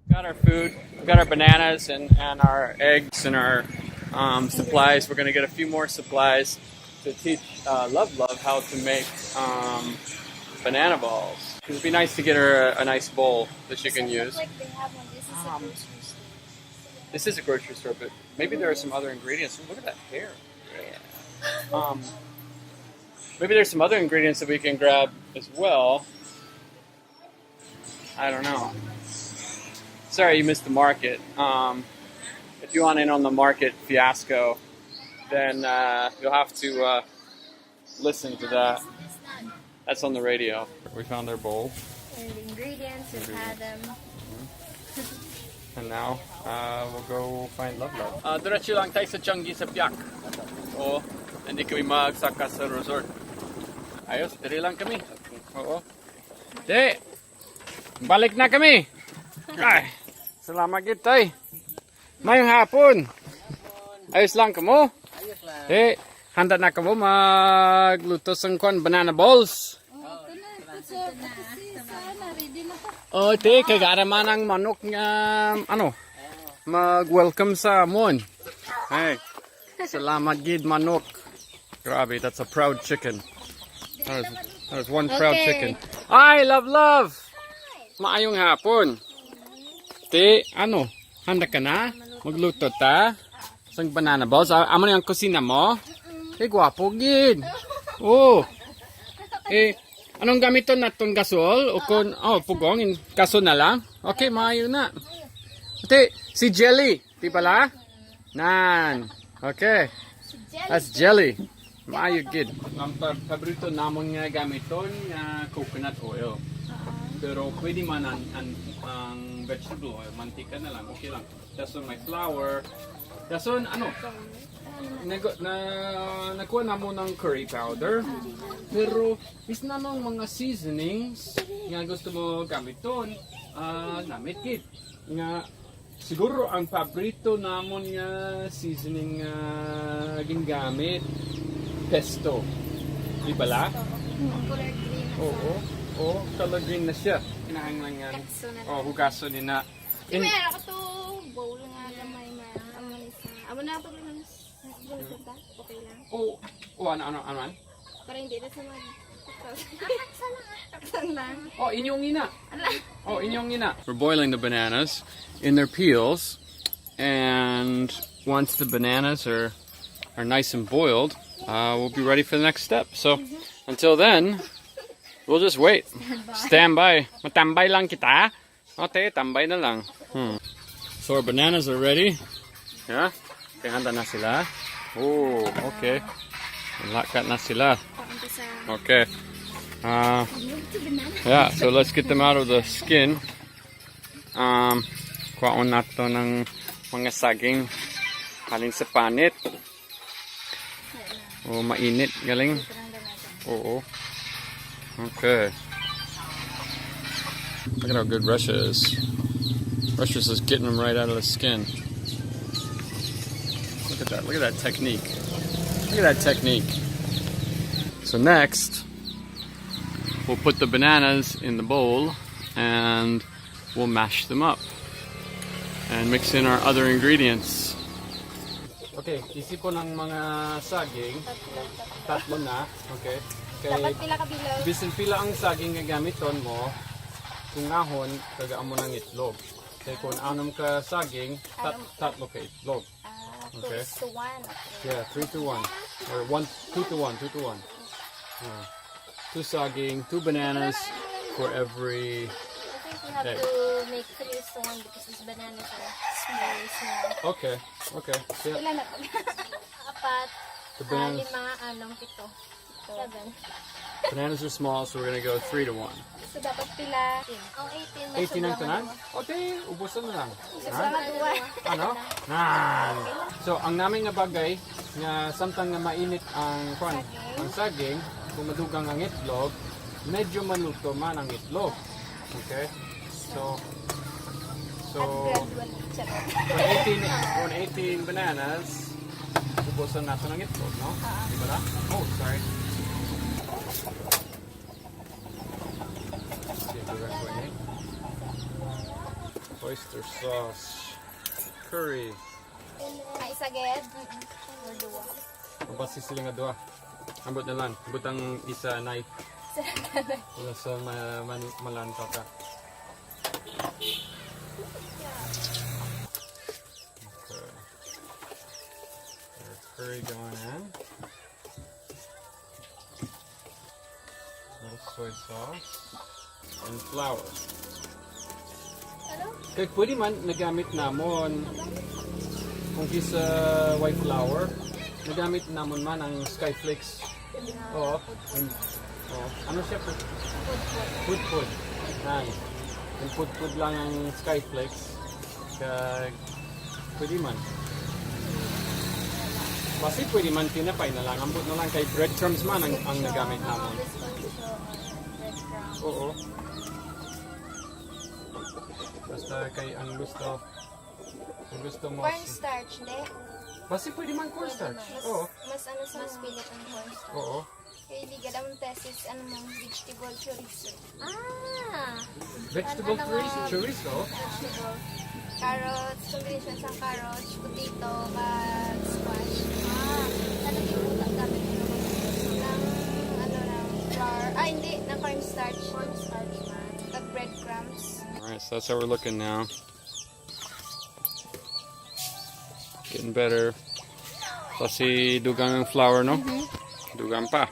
Got our food, we got our bananas and our eggs and our supplies. We're gonna get a few more supplies to teach Love how to make banana balls. It'd be nice to get her a nice bowl that she can use. Like they have one. This is a grocery store. This is a grocery store, but maybe there are some other ingredients. Look at that hair. Yeah. Maybe there's some other ingredients that we can grab as well. I don't know. Sorry you missed the market. If you want in on the market fiasco, then you'll have to listen to that. That's on the radio. We found our bowl. And the ingredients, we've had them. And now, we'll go find Love. Diretso lang tayo sa Changi sa Piak. Oo. Hindi kami magsaka sa resort. Ayos, diri lang kami. Oo. Di! Balik na kami! Ay! Salamat gid tay. Mayong hapon. Ayos lang kamo? Ayos lang. Di! Handa na kamo magluto ng banana balls. Oh, te, kagaraman ang manok nga, mag-welcome sa amon. Hey, salamat gid manok. Grabe, that's a proud chicken. There's one proud chicken. Ay, love! Maayong hapon. Te, handa ka na? Magluto ta? Sang banana balls? Amo na yung kusina mo? Eh, gwapo gid. Oh. Anong gamiton na itong gasol? O kung, pugong, kaso na lang? Okay, maayo na. Ate, si Jelly. Di pala? Nan. Okay. That's Jelly. Maayo gid. Ang paborito namon nga gamiton nga coconut oil. Pero pwede man ang vegetable oil. Mantika na lang. Okay lang. Dason may flour. Dason, nakuha na mo ng curry powder. Pero, is na nung mga seasonings nga gusto mo gamiton, namit kit. Nga, siguro ang paborito namon nga seasoning gingamit, pesto. Di bala? Color green. Oo, color green na siya. Kinahanglan yan. Hugason din na. Meron ako to bowl nga gamay na amo na pa lang okay lang. Ano? Para hindi na sa taksan lang. Inyong ina. We're boiling the bananas in their peels, and once the bananas are nice and boiled, we'll be ready for the next step. So until then, we'll just wait. Stand by. Matambay lang kita. Okay, tambay na lang. So our bananas are ready. Yeah? Okay, handa na sila. Oh, okay. Lakat na sila. Okay. Yeah, so let's get them out of the skin. Kuhaon nato ng mga saging halin sa panit. Oh, mainit. Galing. Oo. Okay. Look at how good Russia is. Russia's just getting them right out of the skin. Look at that. Look at that technique. Look at that technique. So next, we'll put the bananas in the bowl and we'll mash them up and mix in our other ingredients. Okay, isipon ng mga saging. Tatlo na. Okay. Dapat pila ka bilog. Bisan pila ang saging nga gamiton mo, kung ahon, tagaan mo ng itlog. Kaya kung anom ka saging, tatlo ka itlog. Okay. 2 to 1. Yeah, 3 to 1. Or 2 to 1. 2 to 1. 2 saging, 2 bananas for every I think we have egg. to make 3 to 1 because these bananas are small. Okay. Yeah. Ilan na to? Apat. The bananas, 5, 6, 7. bananas are small, so we're gonna go 3 to 1. So dapat pila? 18 18. ang tanan? Okay, ubusan na lang. Sama duwa. Ano? Nan. So, ang naming nabagay, nga samtang nga mainit ang saging, kung madugang ang itlog, medyo maluto man ang itlog. Okay? So, on 18 bananas, ubusan natin ang itlog, no? Di ba na? Oh, sorry. oyster sauce, curry. Ay, isa ged. Or duwa. Mabasi sila nga doa. Ambot na lang. Ambot ang isa nay. Wala sa malanta ka. Okay. There's curry going in. Little soy sauce. And flour. Ano? Kaya pwede man nagamit namon kung sa white flour, nagamit namon man ang Skyflakes. Oo. Oo. Ano siya? Food. Yan. Yung food lang ang Skyflakes. Kaya pwede man. Basi pwede man tinapay na lang. Ambot na lang kay breadcrumbs man ang nagamit namon. Oo. Basta kay ang gusto mo. Cornstarch, hindi? Basi pwede man cornstarch. Oo. Mas ano sa mas pilit ang cornstarch. Oo. Kaya hindi ka naman tesis, ano mang vegetable chorizo. Ah! Vegetable chorizo. Vegetable. Carrots, combination sa carrots, potato, squash. Ano yung gamit mo? Ng, flour. Hindi. Ng cornstarch. Cornstarch man. Ng breadcrumbs. Alright, so that's how we're looking now. Getting better. Kasi dugang ang flour, no? Dugang pa.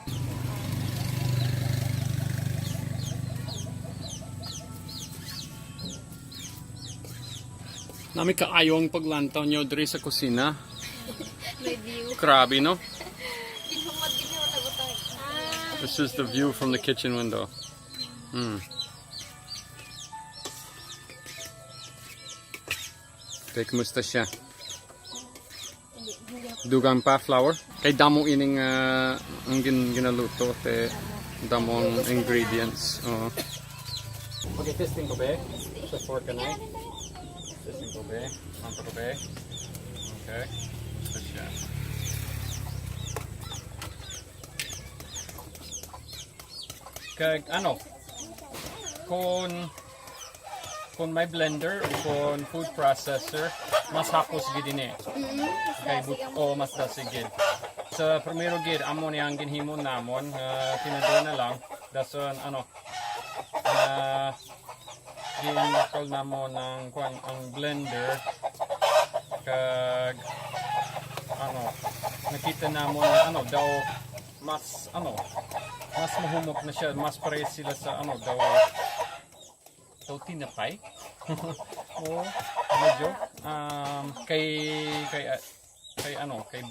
Nami kaayo ang paglantaw nyo diri sa kusina. Review. Grabe, no? Ginhumad din yung nagutay. This is the view from the kitchen window. Okay, kumusta siya? Dugang pa flour. Kay damo ining ang ginaluto te damo ang ingredients. Oo. Okay, testing ko be. Sa fork kanay. Testing ko be. Manto ko be. Okay. Kumusta siya? Kag ano? Kung may blender o kung food processor, mas hapos gid ini. Kay mas dasigid. Sa primero gid amo ni ang ginhimo namon, tinador na lang dason ginakol namon ng ang blender kag nakita namon daw mas mahumok na siya, mas pare sila sa daw tinapay. Oo, medyo kay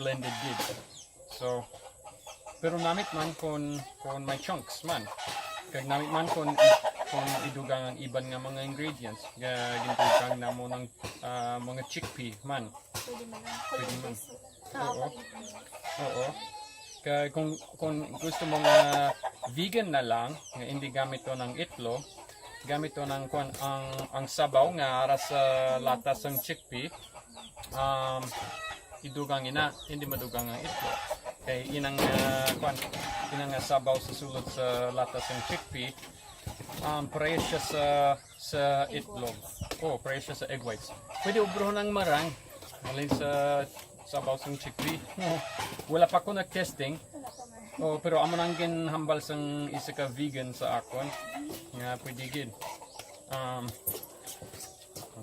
blended gid. So pero namit man kung may chunks man. Kag namit man kung idugang ang iban nga mga ingredients. Gintugang na mo ng mga chickpea man. Pwede man. Oo. Kaya kung gusto mo nga vegan na lang, nga hindi gamit to ng itlog, gamit to ng ang sabaw nga ara sa latas ng chickpea, idugang ina, hindi madugang ang itlog. Kaya inang sabaw sa sulod sa latas ng chickpea, pareha siya sa itlog. Pareha siya sa egg whites. Pwede ubrohon ng marang, alin sa sabaw sa chickpea. Wala pa ko nag-testing. Pero amo nang ginhambal sang isa ka vegan sa akon. Nga pwede gid.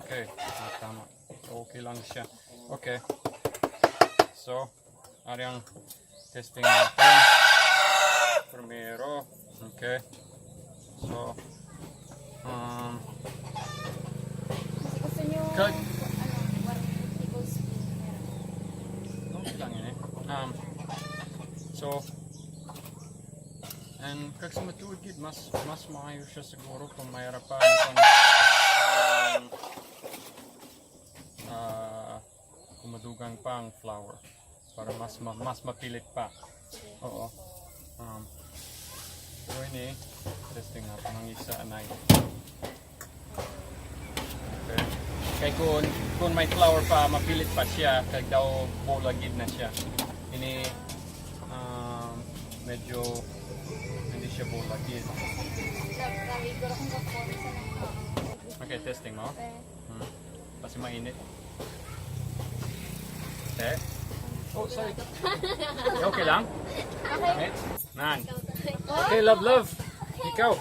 Okay, tama. Okay lang siya. Okay. So, ariang testing natin. Primero. Okay. So, Gusto nyo, Kag- 1 tablespoon. okay lang yun eh. So, and kag sa matuod gid, mas maayo siya siguro kung mayroon pa kumadugang pa ang flour para mas mapilit pa. Oo. So ini testing natin ang isa anay. Okay. Kay kung may flour pa, mapilit pa siya, kag daw bulagid na siya. Ini medyo hindi siya bulagid. Okay, testing mo. Kasi mainit. Eh? Oh, sorry. Okay lang? Okay. Nan. Okay, love. Ikaw.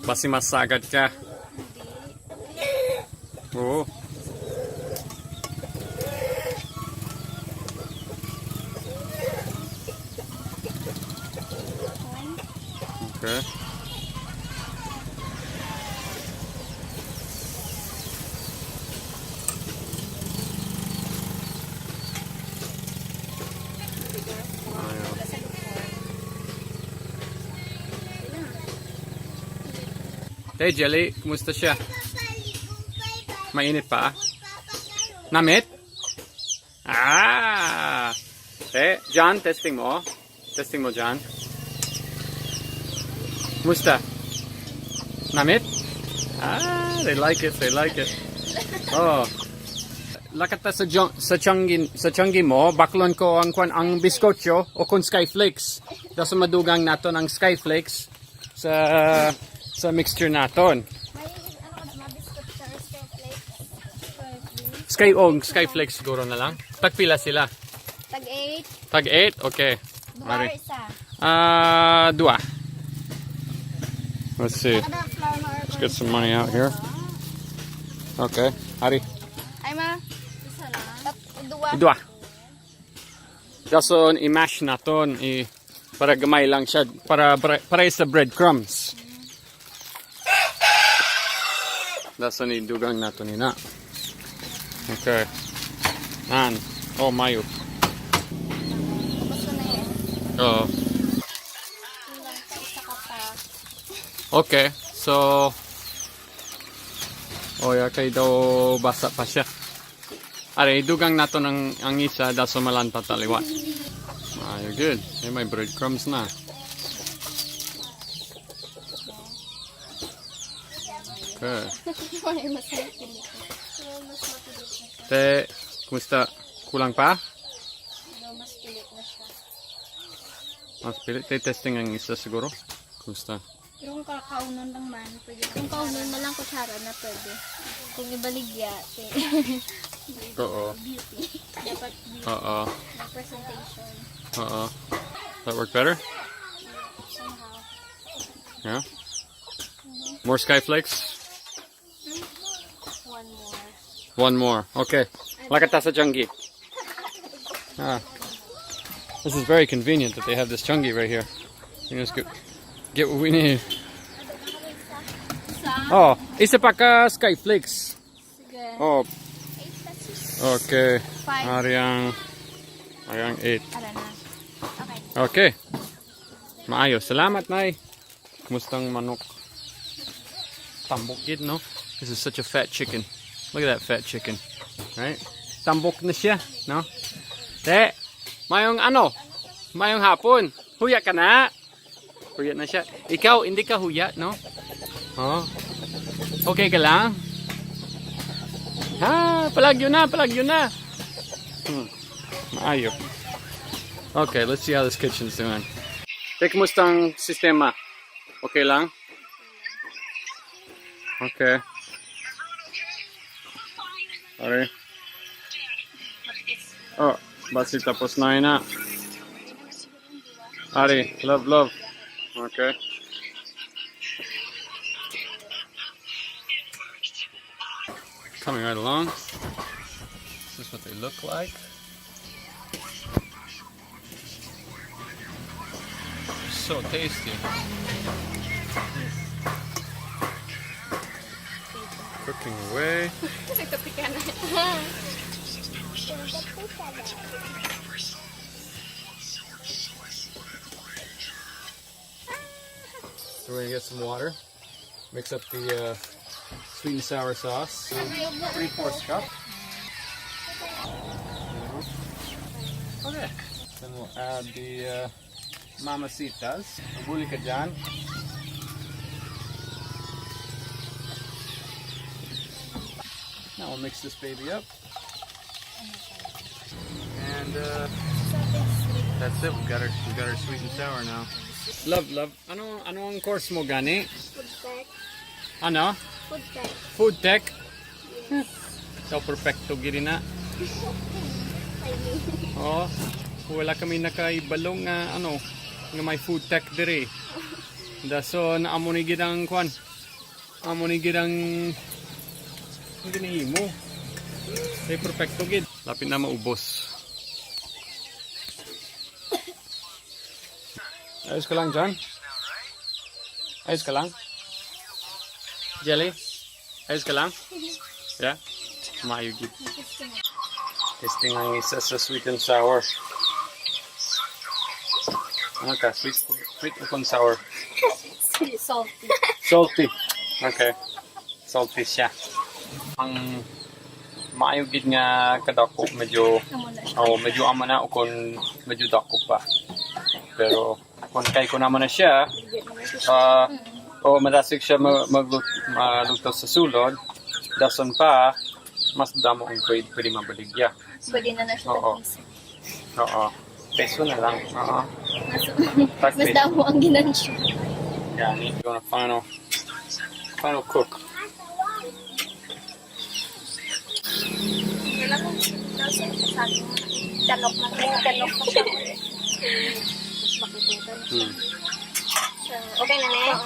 Basi masagad ka. Oo. Okay. Hey Jelly, kumusta siya? Mainit pa? Namit? Ah! John, testing mo. Testing mo, John. Kumusta? Namit? Ah, they like it. Oh. Lakat ta sa changi mo, baklon ko ang biskotyo o kun skyflakes. Daso madugang naton ang skyflakes sa mixture naton. Skyflakes siguro na lang. Tagpila sila. Tag 8. Tag 8? Okay. Bar isa. Dua. Let's see. Let's get some money out here. Okay. Hari. Ay ma. Isa lang. Dua. Dua. Dason i-mash naton para gamay lang siya para sa breadcrumbs. Dason idugang naton ina. Okay. Nan. Oh, mayo. Gusto na yan. Oo. Isa ka pa. Okay. So, kay daw basa pa siya. Are, idugang nato ang isa daso malan pa taliwat. You're good. May breadcrumbs na. Okay. Ay, masarap yun. Te, kumusta? Kulang pa? Mas pilit na siya. Mas pilit. Te, testing ang isa siguro. Kumusta? Yung kakaunon lang man, pwede. Kung kaunon na lang kutsara na pwede. Kung ibaligya, Oo. beauty. Dapat beauty. Oo. Na presentation. Oo. That work better? Somehow. Yeah? More skyflakes? One more. One more. Okay. Lakata sa Changi. This is very convenient that they have this Changi right here. You can just get what we need. Oh, isa pa ka skyflakes. Sige. Oh, 8 okay. 5. Ariang 8. Ara na. Okay. Okay. Maayos. Salamat, Nay. Kumustang manok? Tambok yun, no? This is such a fat chicken. Look at that fat chicken. Right? Tambok na siya, no? Te, mayong mayong hapon. Huya ka na. Huya na siya. Ikaw, hindi ka huya, no? Oh. Okay ka lang? Palagyo na. Maayo. Okay, let's see how this kitchen's doing. Te, kumustang sistema? Okay lang? Okay. Sorry. Oh, basi tapos na yun na. Ari, love. Okay. Coming right along. This is what they look like. So tasty. Cooking away. Nagtapika na. So we're gonna get some water. Mix up the sweet and sour sauce. 3/4 cup. Okay. Then we'll add the mamacitas. Buli ka dyan. Now we'll mix this baby up. And that's it. We got our sweet and sour now. Love. Ano ang course mo gani? Food tech. Ano? Food tech. Food tech. So perfecto gid na. Oh, wala kami nakaibalong nga ano, nga may food tech diri. Dason amo ni gid ang kwan. Amo ni gid ang ginihimo. Say perfecto gid. Lapit na maubos. Ayos ka lang, John? Ayos ka lang? Jelly? Ayos ka lang? Yeah? Maayo gid. Testing ang isa sa sweet and sour. Ano ka? Sweet o sour? Salty. Salty. Okay. Salty siya. Ang maayo gid nga kadako medyo medyo amo na o kung medyo dako pa. Pero kung kay ko naman na siya, madasig siya maluto sa sulod, dason pa, mas damo ang pwede mabaligya. Pwede na siya. Oo. Peso na lang. Oo. Mas damo ang ginansyo. Yeah, I need to go on a final cook. Wala kong sabi mo. Tanok na siya. So, okay na na.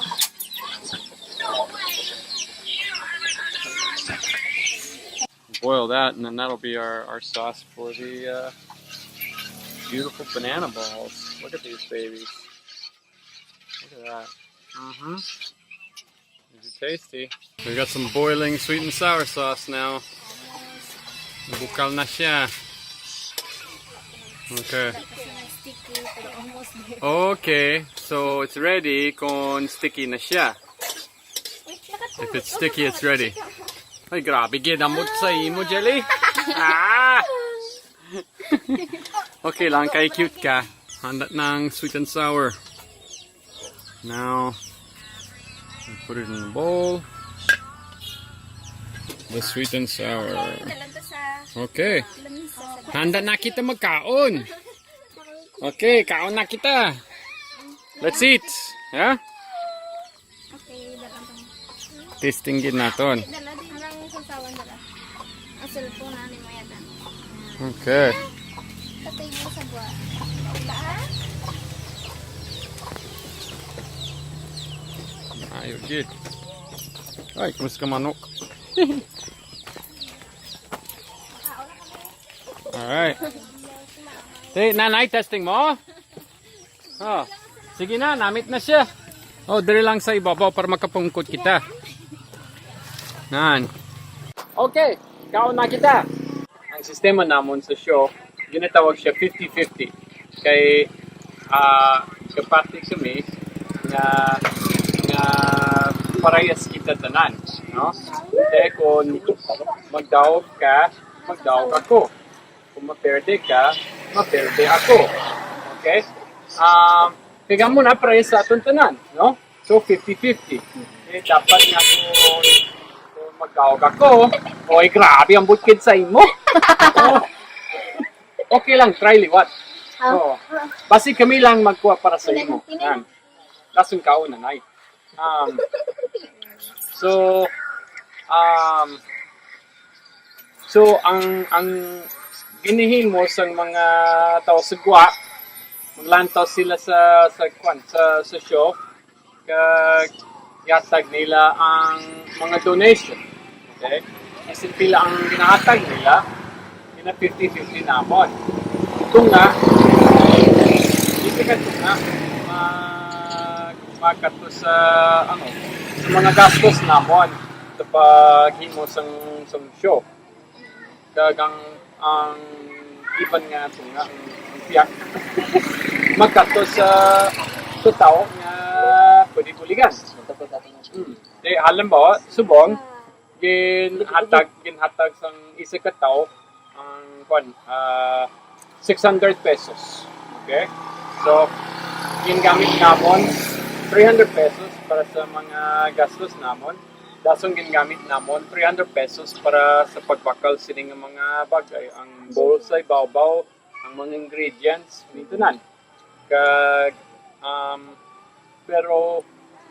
Boil that, and then that'll be our sauce for the beautiful banana balls. Look at these babies. Look at that. Mm-hmm. These are tasty. We got some boiling sweet and sour sauce now. Bukal na siya. Okay. Okay, so it's ready kung sticky na siya. If it's sticky, it's ready. Ay, grabe, ginamot sa imo, Jelly. Ah! Okay lang, kay cute ka. Handa ng sweet and sour. Now, put it in the bowl. The sweet and sour. Okay. Handa na kita magkaon. Okay, kaon na kita. Let's eat. Yeah? Okay, Tasting din naton. Okay. Patay mo sa buwan. Ayos gid. Ay, kumusta ka manok? Alright. Hey, nanay, testing mo? Oh. Sige na, namit na siya. Oh, dali lang sa ibabaw para makapungkot kita. Nan. Okay, kaon na kita. Ang sistema namon sa show, ginatawag siya 50-50. Kay kapati kami na parehas kita tanan, no? Kaya kung magdawag ka, magdawag ako. Kung maperde ka, maperde ako. Okay? Kaya mo na parehas sa atong tanan, no? So 50-50. Eh, dapat nga kung magdawag ako, oy, grabe ang butkid sa imo. Okay lang, try liwat. Oh. Basi kami lang magkuha para sa imo. Yan. Lasong kao na nay. So ang ginihin mo sa mga tao sa gwa, maglantaw sila sa show, kag yatag nila ang mga donation. Okay? Kasi pila ang ginahatag nila, na 50-50 namon. Ito nga, hindi ka ito nga makato sa mga gastos namon sa paghimo sa show. Dagang ang iban nga ito nga, ang piyak. Magkato sa tao nga pwede buligan. Halimbawa, subong, ginhatag sang isa ka tao ang 600 pesos. Okay? So, gingamit namon 300 pesos para sa mga gastos namon. Dasong gingamit namon 300 pesos para sa pagbakal sining mga bagay. Ang bowl sa ibabaw, ang mga ingredients, dito nan. Pero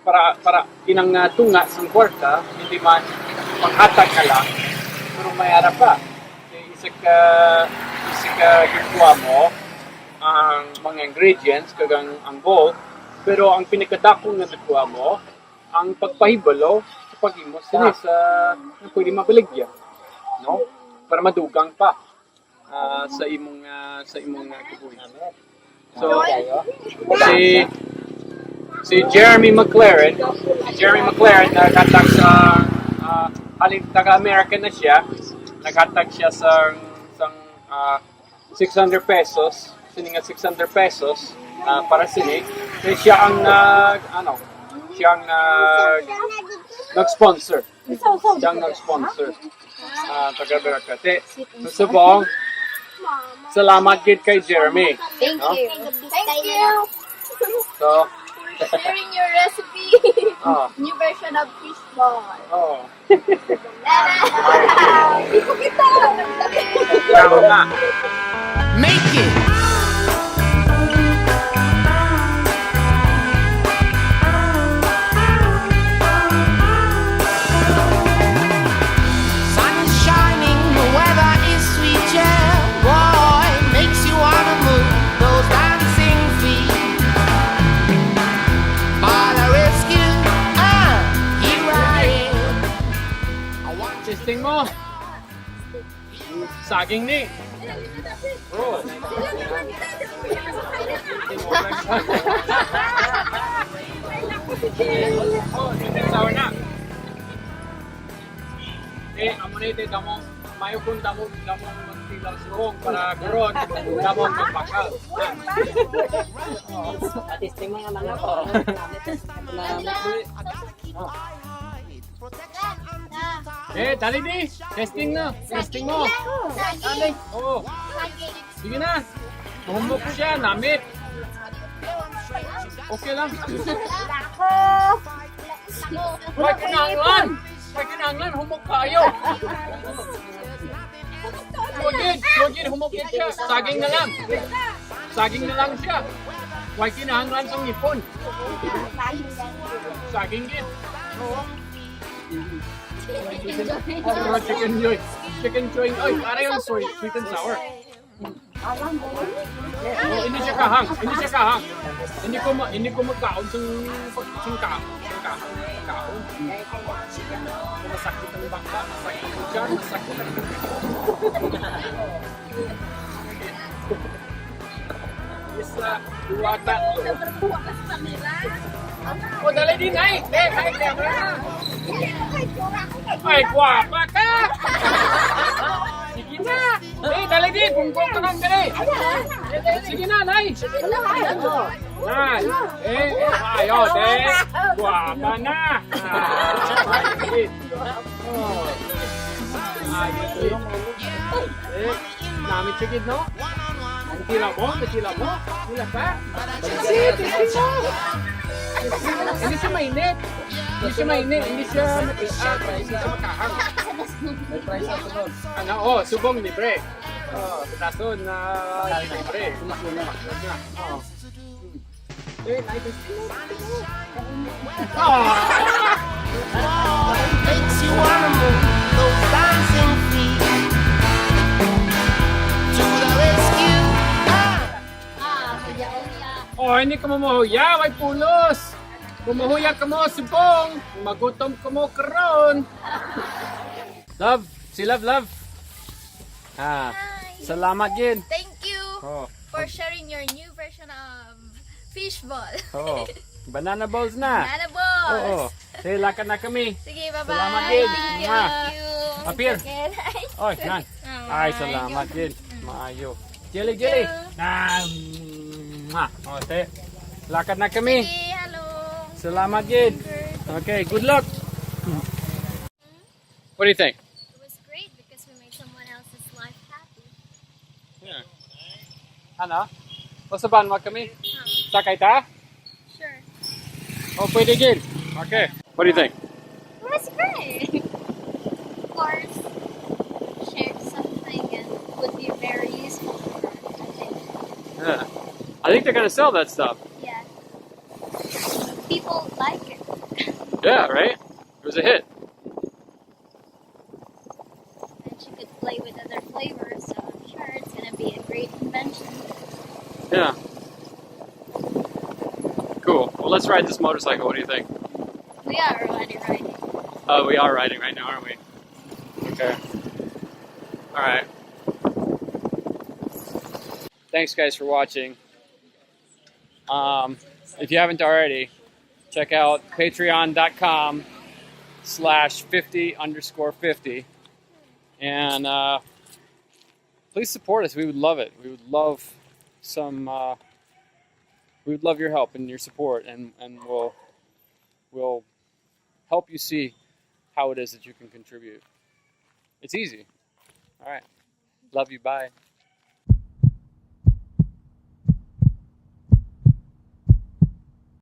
para inang tunga sa kwarta, hindi man panghatag na lang. Pero mayara pa. Kaya isa ka gikuha mo ang mga ingredients kagang ang bowl, pero ang pinakadako nga nakuha mo ang pagpahibalo sa paghimo sa pwede mabaligya, no? Para madugang pa sa imong kibuhi. So si Jeremy McLaren naghatag sa halin taga-American na siya, naghatag siya sa 600 pesos, sininga 600 pesos para sini. Kaya siya ang nag-sponsor. Siya ang nag-sponsor taga-America. Subong, salamat gid kay Jeremy. Thank No? you. Thank you. So, Sharing your recipe. oh, New version of fishball. oh. Ito kita. Tama na. Make it. Sun is shining, the weather is sweet, yeah. Boy, makes you wanna move those dancing feet. For the rescue, here I am. I want to Testing mo. Saging ni. Oh. Oh, sour na. Amo na ito, mayo kung damo magtilang surong para karon, damo magpakal. Testing mo naman ako. Dali di. Testing na. Testing mo. Dali. Oh. Sige na. Humok siya, namit. Okay lang. Huwag kinanglan. Huwag kinanglan, humok kayo. Huwag humokit siya. Saging na lang. Saging na lang siya. Huwag kinanglan sa ngipon. Saging din. Oh, chicken joy. Chicken joy. Ay, para yung sweet and sour. Oh, hindi siya kahang. Hindi siya kahang. Hindi ko magkaon ng kaon. Masakit ang bangka, masakit ang tiyan, masakit ang isa, duwata. O, dali din, ay! Ay, camera! Ay, guwapa ka! Sige na! Dali din! Punggol ka ng dali! Sige na, Nay! Nay! Ayos, guwapa na! Ayos, namit siya gid, no? Natila mo? Tila pa? Hindi siya mainit. Hindi siya makahang. May price ako doon. Subong libre. Petason na libre. Oh. makes you wanna move those dancing feet. To the rescue, Oh, hindi ka mamuhuya, may pulos. Kumuhuya ka mo, subong. Magutom ka mo karon. Love, si Love. Salamat din. Thank you Oh, for sharing your new version of fishball. oh. Banana balls na. Banana balls. Oo. Sige, lakad na kami. Sige, bye-bye. Salamat din. Thank Mwah. you. Appear. Okay. Oy, nan. Ay, salamat din. Maayo. Jelly. Oh, te. Lakad na kami. Sige, hello. Salamat din. Okay, good luck. What do you think? It was great because we made someone else's life happy. Yeah. Ano? Usaban mo kami? Sakay ta? Sure. Oh, pwede din. Okay. What do you think? It was great. Of course, share something and would be very useful for her, I think. Yeah. I think they're gonna sell that stuff. Yeah. People like it. Yeah, right? It was a hit. And you could play with other flavors, so I'm sure it's going to be a great invention. Yeah. Cool. Well, let's ride this motorcycle. What do you think? We are already riding. Oh, we are riding right now, aren't we? Okay. All right. Thanks, guys, for watching. If you haven't already, check out patreon.com/50_50. And please support us. We would love it. We would love we would love your help and your support, and we'll help you see how it is that you can contribute. It's easy. All right. Love you. Bye.